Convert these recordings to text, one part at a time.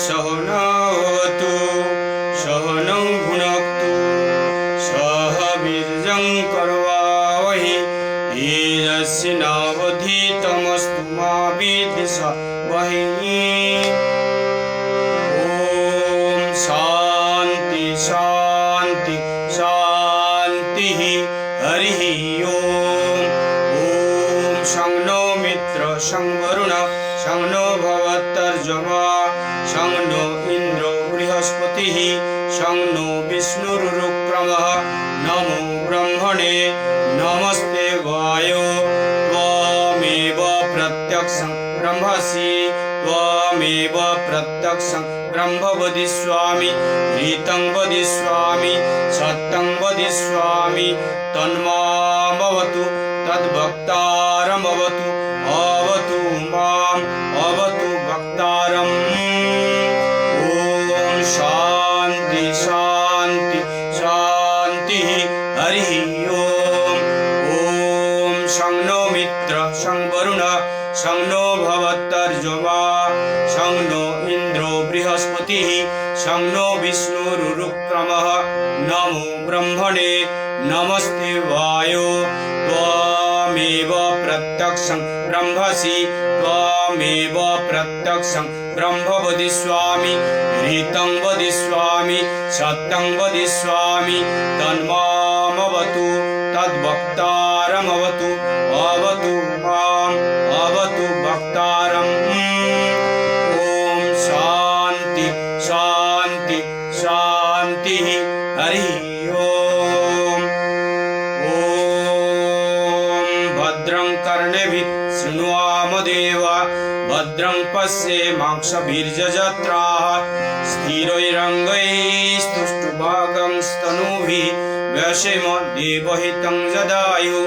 सहनावतु सहनौ भुनक्तु सह वीर्यं करवावहै तेजस्वी नावधीतमस्तु मा विद्विषावहै। ओम शांति शांति शांति हरि ओम। ओम शं नो मित्र शं वरुण शं नो भवत्तर्जमा शं नो इंद्रो बृहस्पतिः शं नो विष्णुरुक्रमः। नमो ब्रह्मणे नमस्ते वायो त्वमेव प्रत्यक्षं ब्रह्मसि त्वमेव प्रत्यक्षं ब्रह्म वदिष्यामि ऋतं वदिष्यामि सत्यं वदिष्यामि तन्मामवतु तद्भक्तारमवतु अवतु माम् अवतु भक्तारम्। ओम शांति शांति शांति हरि ओम। ओम शं नो मित्र शं वरुण शं नो भवत्तर्जमा शं नो इंद्रो बृहस्पतिः शं नो विष्णुरुक्रमः। नमो ब्रह्मणे नमस्ते वायो त्वमेव प्रत्यक्षं ब्रह्मसि त्वमेव प्रत्यक्षं ब्रह्म वदिष्यामि ऋतं वदिष्यामि सत्यं वदिष्यामि तन्मामवतु तद्भक्तारमवतु अवतु माम् अवतु भक्तारम्। ओम शांति शांति शांति हरि ओम। ओम भद्रं कर्णेभिः शृणुयाम देवा भद्रं पश्येमाक्षभिर्यजत्राः स्थिरैरङ्गैस्तुष्टुभागंस्तनूभिः व्यसेम देवहितं जदायु।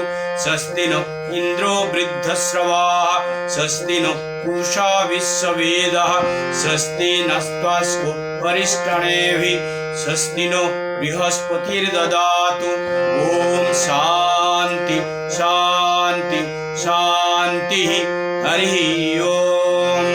स्वस्ति नो इंद्रो वृद्धश्रवाः स्वस्ति नो पूषा विश्ववेदाः स्वस्ति नस्त्वास्को वरिष्ठनेभिः स्वस्ति नो बृहस्पतिर्ददातु। ओम शांति शांति शांति हरि ओम।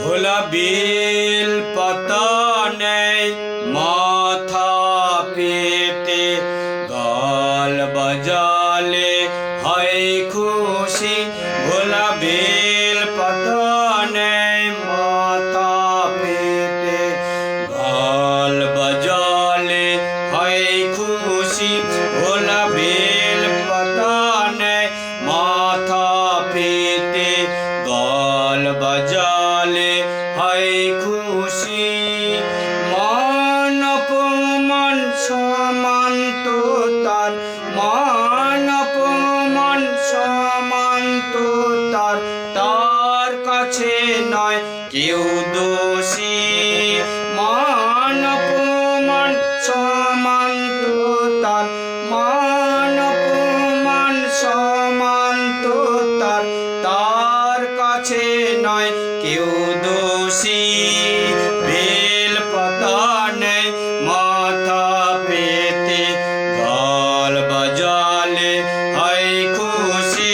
भोला बेल पता नहीं माथा पेते गाल बजाले हाय खुशी। भोला बेल पता नहीं माथा पेते गाल बजाले हाय खुशी। भोला बेल पता नहीं माथा पेते गाल बजाले हाय खुशी। मान अपमान समान तो तार मान अपमान समान तो तार तार काछे नय केउ दोषी। मान अपमान समान तो तार मान अपमान समान तो तार तार काछे नय केउ दोषी। बेल पता नहीं माथा पेते गाल बजाले हाय खुशी।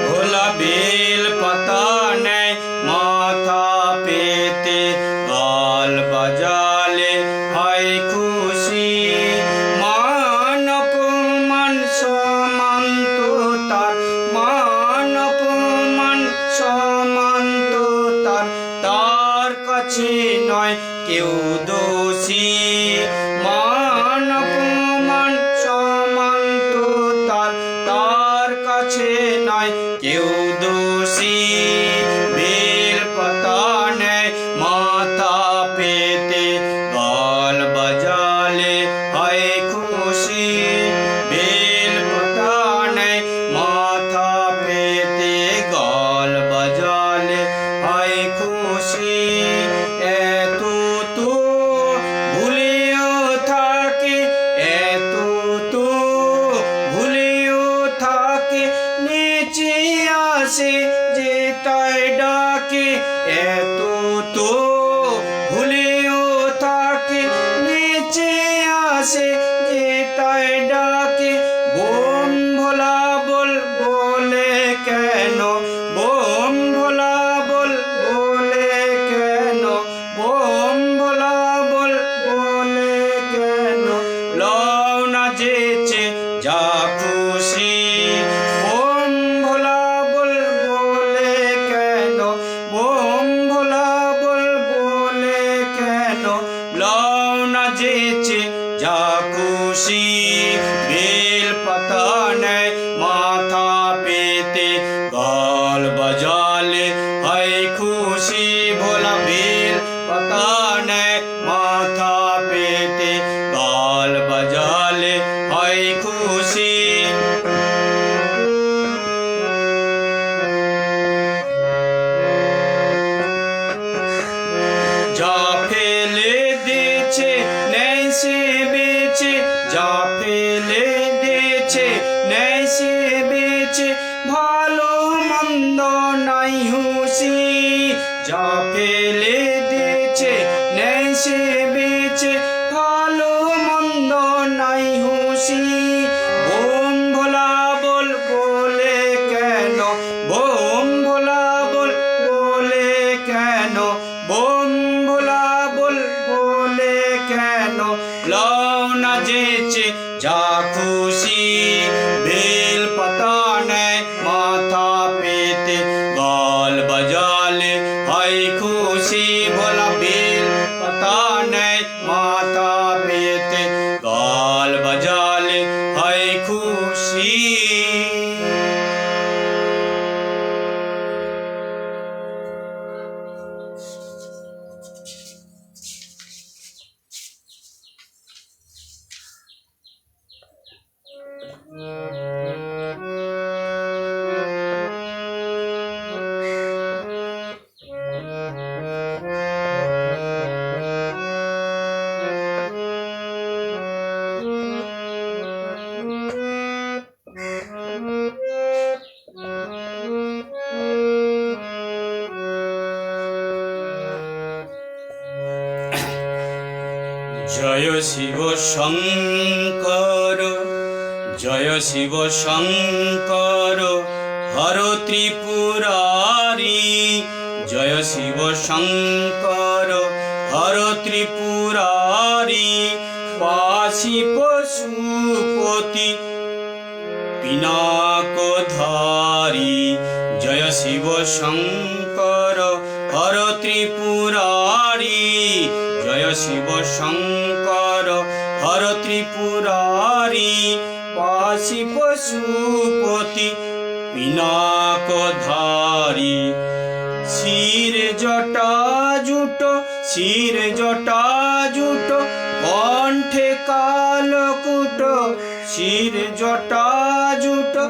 भोला बेल पता नहीं माथा पेते गाल बजाले हाय खुशी। मान কেউ দোষী বেল পাতা নেয় মাথা পেতে গাল বাজালে হয় খুশি বেল পাতা নেয় মাথা পেতে গাল বাজালে হয় খুশি এত তো ভুলেও থাকে এত তো ভুলেও থাকে নিচে আসে যে তাই ডাকে এত তো ভুলেও থাকে নিচে আসে যে তাই ডাকে বোম ভোলা বল বলে কেন বোম ভোলা বল বলে কেন বোম ভোলা বল বলে কেন লও না যেচে যা খুশি বোম ভোলা বল বলে কেন বোম ভোলা বল বলে কেন লও না যেচে যা খুশি বেল পাতা নেয় মাথা পেতে গাল বাজালে হয় খুশি ভোলা বেল পাতা নেয় মাথা পেতে গাল বাজালে হয় খুশি যা ফেলে দিয়েছে নেই সে বেঁচে যা ফেলে দিয়েছে নেই সে বেঁচে ভালো মন্দ নাই হুঁশি যা ফেলে দিয়েছে নেই সে বেঁচে ভালো মন্দ নাই হুঁশি বোম ভোলা বল বলে কেন বোম ভোলা বল বলে কেন বোম ভোলা বল বলে কেন লও না যেচে যা খুশি বেল পাতা নেয় মাথা পেতে গাল বাজালে হয় খুশি ভোলা বেল পাতা নেয় মাথা পেতে গাল বাজালে হয় খুশি জয় শিব শঙ্কর জয় শিব শঙ্কর হর ত্রিপুরারি জয় শিব শঙ্কর হর ত্রিপুরারি পাশি পশুপতি পিনাকধারী জয় শিব শঙ্কর হর ত্রিপুরারি জয় শিব শঙ্কর হর ত্রিপুরারি পাশি পশুপতি পিনাকধারী শির জটা জুটো শির জটা জুটো কণ্ঠে কালকুট শির জটা জুটো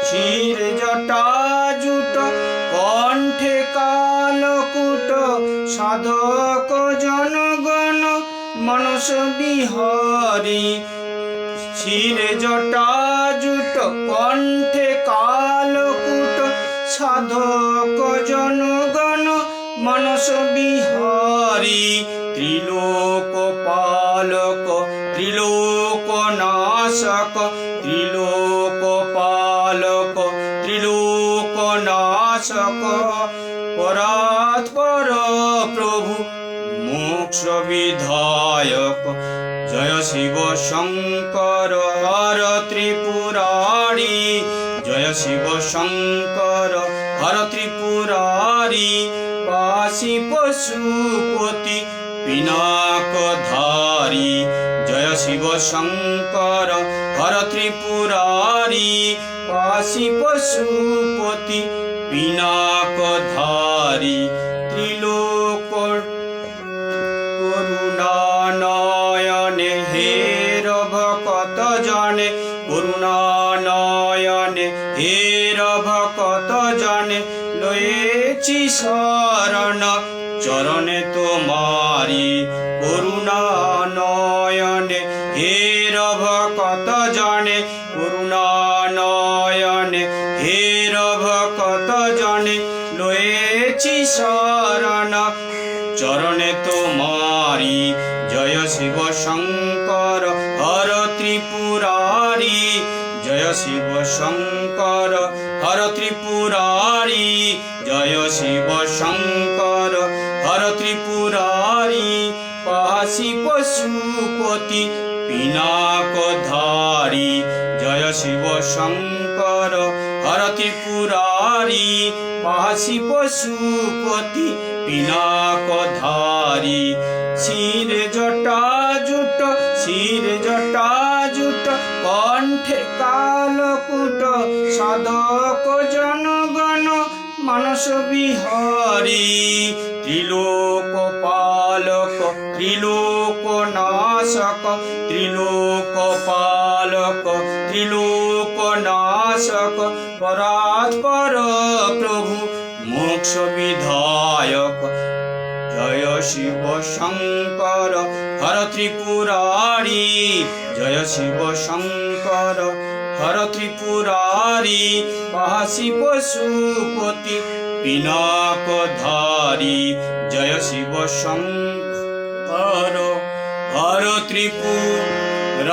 শির জটা জুটো কণ্ঠে কালকুট সাধক জনগণ মনস বিহারী শির জটা জুটো কণ্ঠে কালকুট সাধক জনগণ মনস বিহারী ত্রিলোক পালক ত্রিলোক নাশক ত্রিলোক পালক ত্রিলোক নাশক পরাৎপর প্রভু মোক্ষ বিধায়ক জয় শিব শঙ্কর হর ত্রিপুরারি জয় শিব শঙ্কর হর ত্রিপুরারি পাশি পশুপতি পিনাকধারী জয় শিব শঙ্কর হর ত্রিপুরারি কাশী পশুপতি পিনাকধারী ত্রিলোক করুণানয়নে হে ভকত জনে করুণানয়নে হে ভকত জনে লয়েছি শরণ চরণে তোমারি করুণানয়নে হে ভকত জনে করুণানয়নে হে ভকত জনে লয়েছি শরণ চরণে তোমারি জয় শিব শঙ্কর হর ত্রিপুরারি জয় শিব শঙ্কর হর ত্রিপুরারি জয় শিব শঙ্কর হর ত্রিপুরারি কাশী পশুপতি পিনাকধারী জয় শিব শঙ্কর হর ত্রিপুরারি কাশী পশুপতি পিনাকধারী শিরে জটা জুট কণ্ঠে কালকুট সাধক জনগণ মানস বিহারী ত্রিলোক পালক ত্রিলোক নাশক ত্রিলোক পালক ত্রিলোক নাশক পরাৎপর প্রভু মোক্ষ বিধায়ক জয় শিব শঙ্কর হর ত্রিপুরারি জয় শিব শঙ্কর হর ত্রিপুরারি কাশী পশুপতি পিনাকধারী জয় শিব শঙ্কর হর ত্রিপুরারি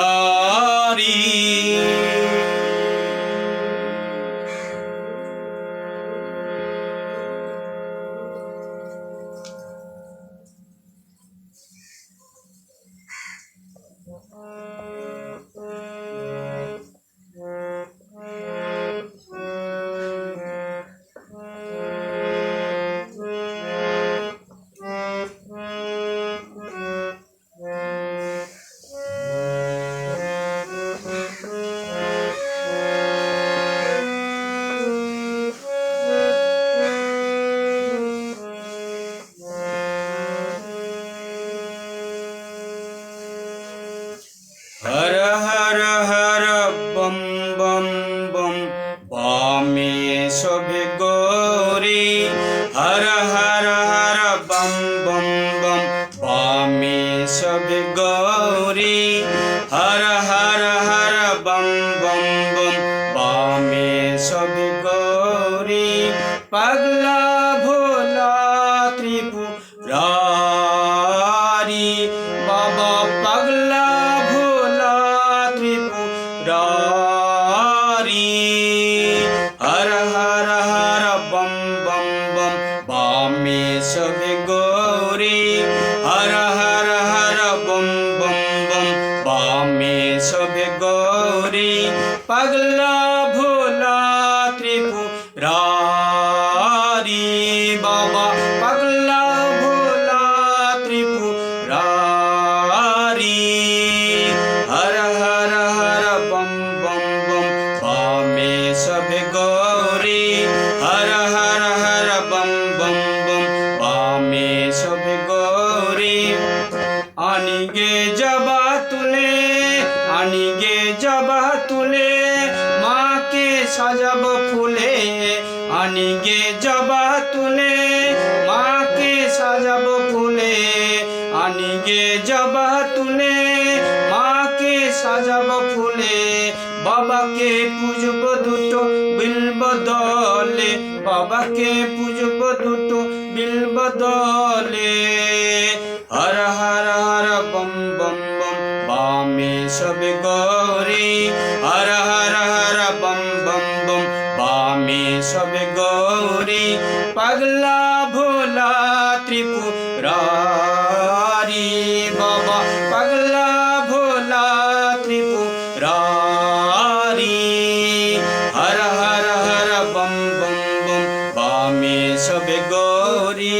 हर हर हर बम बम बम बामे शोभे गौरी हर हर हर बम बम बम बामे शोभे गौरी हर हर हर बम बम बम बामे शोभे गौरी पगला भोला त्रिपुरारी बाबा पगला हर हर हर बम बम बम बामे शोभे गौरी हर हर हर बम बम बम बामे शोभे गौरी पगला भोला त्रिपुरारी बाबा पगला भोला त्रिपुरारी हर हर हर बम बम बम बामे शोभे गौरी हर हर हर बम बम बम बामे शोभे गौरी आनिगे जबा तुले माँ के सजब फूले आनिगे जबा तुले माँ के सजब फूले आनिगे जबा तुले माँ के सजब फूले बाबा के पूजब दुटो बिल्ब दले बाबा के पूजब दुटो बिल्ब दले हर हर हर बम बम बम बामे शोभे गौरी हर हर हर बम बम बम बामे शोभे गौरी पगला भोला त्रिपुरारी बाबा पगला भोला त्रिपुरारी हर हर हर बम बम बम बामे शोभे गौरी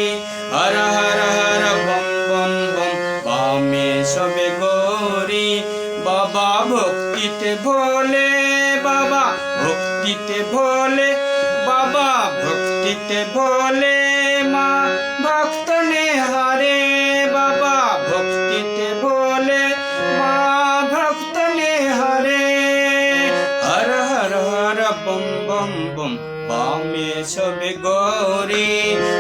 हर हर हर बम बम बम बामे शोभे गौरी बाबा भक्तिते भोले, बाबा भक्तिते भोले, बाबा भक्तिते भोले, माँ भक्त ने हारे, बाबा भक्तिते भोले, माँ भक्त ने हारे। हर हर हर बम बम बम बामे सबे गौरी,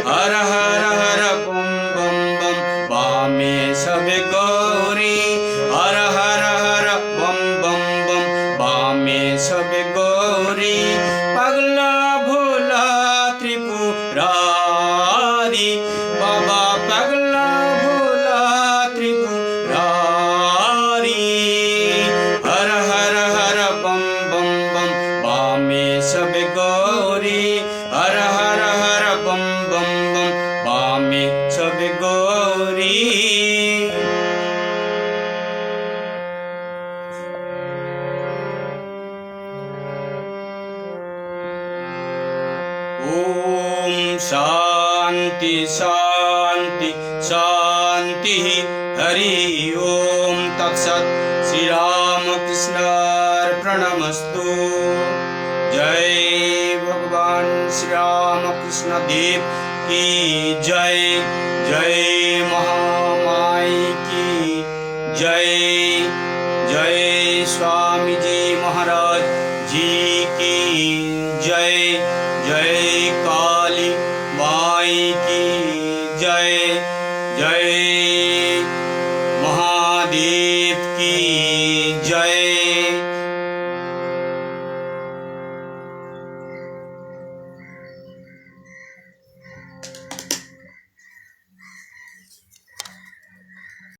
हर हर हर बम बम बम बामे सबे गौरी, हर हर हर बम बम बम बामे सबे गौरी। पगला भोला त्रिपुरारी, बाबा पगला भोला त्रिपुरारी, हर हर हर बम बम बम बामे सबे गौरी, हर हर हर बम बम बम बामे सबे गौरी। ओम शांति शांति शांति। हरि ओम तत्सत। श्री राम कृष्णार्पणमस्तु। जय भगवान श्री राम कृष्ण देव की जय। जय महामाई की जय। जय स्वामी जी महाराज जी की जय। जय